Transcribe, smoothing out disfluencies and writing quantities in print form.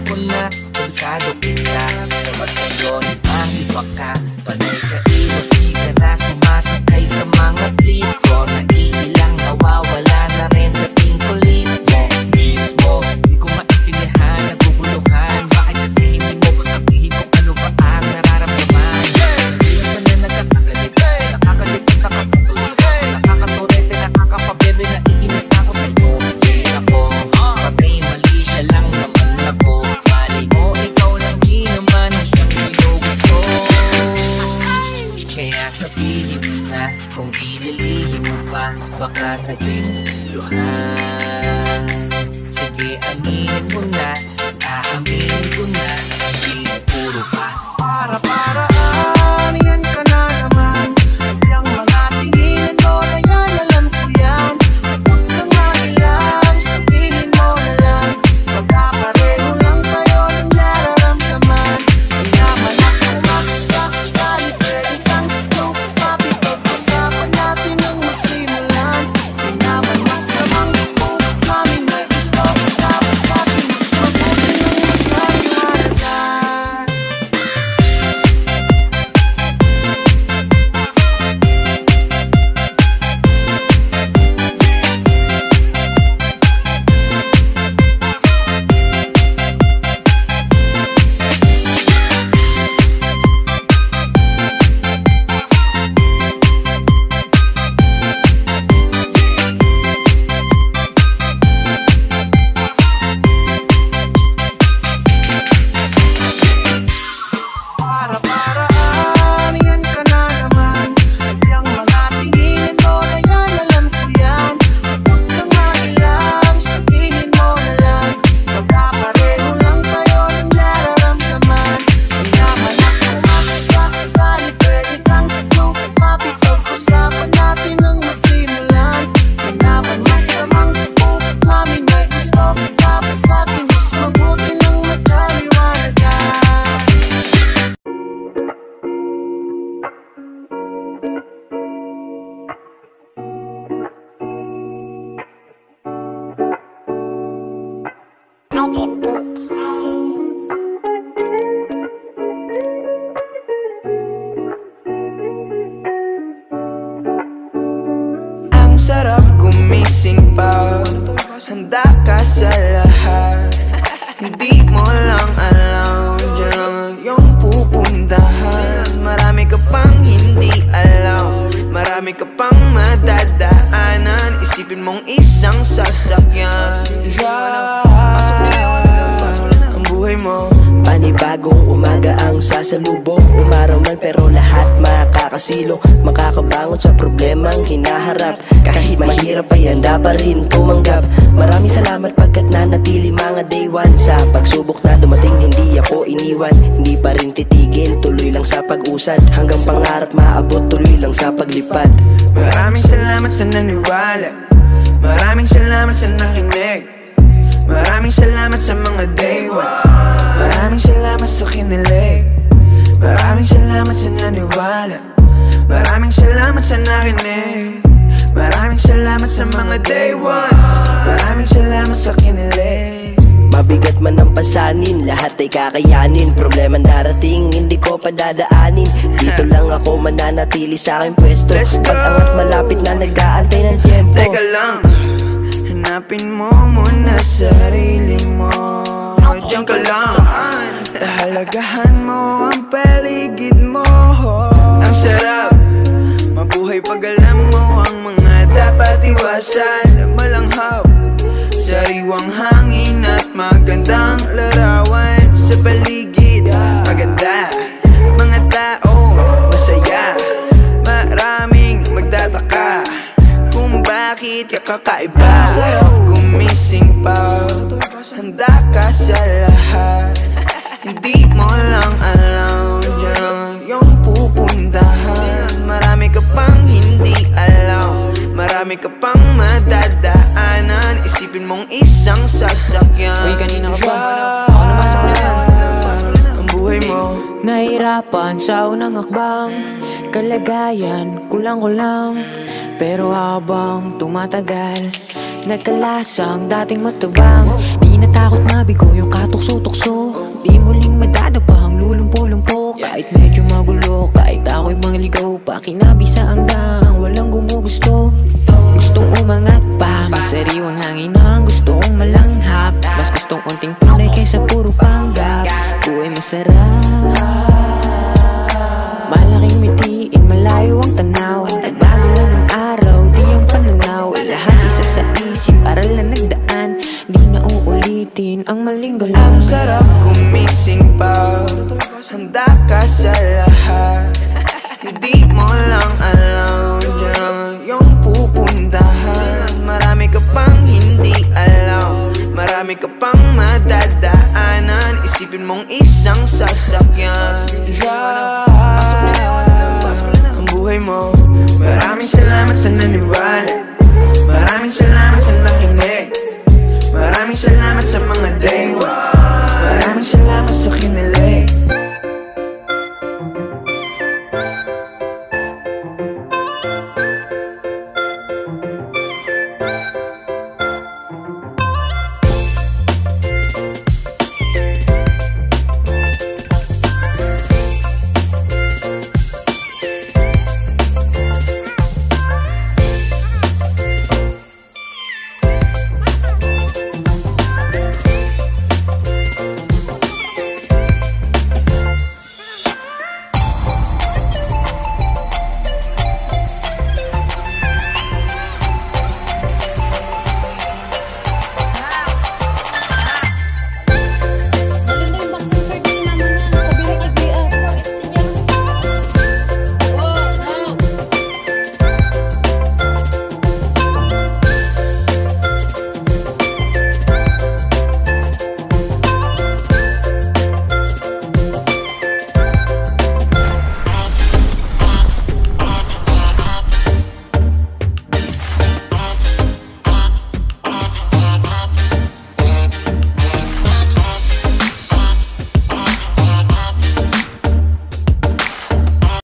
ko na kabisado kita. Dapat ngayon mahibak ka, panay ka iwas, di ka na sumasakay sa mga trip ko. Naiilang nawawala na rin dating kulit mo mismo. Di ko maintindihan, naguguluhan, bakit kasi hindi mo pasabihin kung ano ba ang nararamdaman. Nagbilang na nagkakagalit, nakakalipit, nakakatuloy, nakakaturete, nakakapabebe, naiinis na ako sa'yo. Di ako, patay mali siya lang naman ako. Mali mo, ikaw lang di naman siyang ginugusto. Kaya sabihin na kung inilihim mo pa, baka naging luhan. Sige, aminin mo na, aaminin ko na, hindi puro pa. Para-paraan, yan ka na naman. Yung mga tingin mo na yan, alam ko yan. Huwag ka nga ilang, sabihin mo na lang. Magkapareho lang tayo ng nararamdaman. Hindi naman ako makakakali, pwede kang lumapit. Pag-usapan natin ang masimulan. Hindi naman masamang kung kami may gusto. Tapos sa atin, mas mabuti ng magkaliwanagan. Para-paraan, yan ka na naman. Yung mga tingin mo na yan, alam ko yan. Huwag ka nga ilang, sabihin mo na lang. Magkapareho lang tayo ng nararamdaman. Hindi naman ako makakakali, pwede kang lumapit. Pag-usapan natin ang masimulan. Hindi naman masamang kung kami may gusto. Tapos sa akin, mas mabuti ng magkaliwanagan. Ang sarap gumising pa, handa ka sa lahat. Hindi mo lang alam, dyan lang ang iyong pupuntahan. Marami ka pang hindi alam, marami ka pang madadaanan. Isipin mong isang sasakyan, ang buhay mo. Panibagong umaga ang sasalubong. Umaraw man pero lahat makakasilong. Makakabangon sa problemang hinaharap. Kahit mahirap ay handa pa rin tumanggap. Maraming salamat pagkat nanatili mga day one. Sa pagsubok na dumating hindi ako iniwan. Hindi pa rin titigil, tuloy lang sa pag-usad. Hanggang pangarap maabot, tuloy lang sa paglipad. Maraming salamat sa naniwala, maraming salamat sa nakinig, maraming salamat sa mga day ones, maraming salamat sa kinilig, maraming salamat sa naniwala, maraming salamat sa nakinig, maraming salamat sa mga day ones, maraming salamat sa kinilig. Mabigat man ang pasanin, lahat ay kakayanin. Problema darating, hindi ko padadaanin. Dito lang ako mananatili sa aking pwesto. Pag-angat malapit na nag-aantay ng tempo. Teka lang, hanapin mo muna sarili mo. Diyan ka lang, halagahan mo ang paligid mo. Ang sarap, mabuhay pag alam mo ang mga dapat iwasan. Malanghap, sariwang hangin at magandang larawan sa paligid. Maganda, mga tao, masaya. Maraming magtataka kung bakit kakaiba. Sarap gumising pa, handa ka sa lahat. Hindi mo lang alam, dyan lang ang iyong pupuntahan. Marami ka pang hindi alam, marami ka pang madadaanan. Isipin mong isang sasakyan. Uy, kanina ka pa. Ako na pasok na yan. Ang buhay mo. Nahirapan sa unang hakbang, kalagayan kulang-kulang. Pero habang tumatagal, nagkalasang dating matubang. Di natakot mabigo yung katukso-tukso. naligaw pa, kinabisa ang dang walang gumugusto. Gustong umangat pa, masariwang hangin ang gustong malanghap. Mas gustong unting tunay kaysa puro panggap. Buhay masarap, malaking mitiin, malayo ang tanaw. Nagbago lang ang araw, di ang pananaw. Lahat isa sa isip, aral na nagdaan. Di na uulitin ang maling Ang galang. sarap gumising pa, handa ka sa lahat. Hindi mo lang alam dyan yung pupuntahan. Marami ka pang hindi alam, marami ka pang madadaanan. Isipin mong isang sasakyan, ang buhay mo. Maraming salamat sa naniwala, maraming salamat sa nakinig, maraming salamat sa mga day ones, maraming salamat sa kinilig.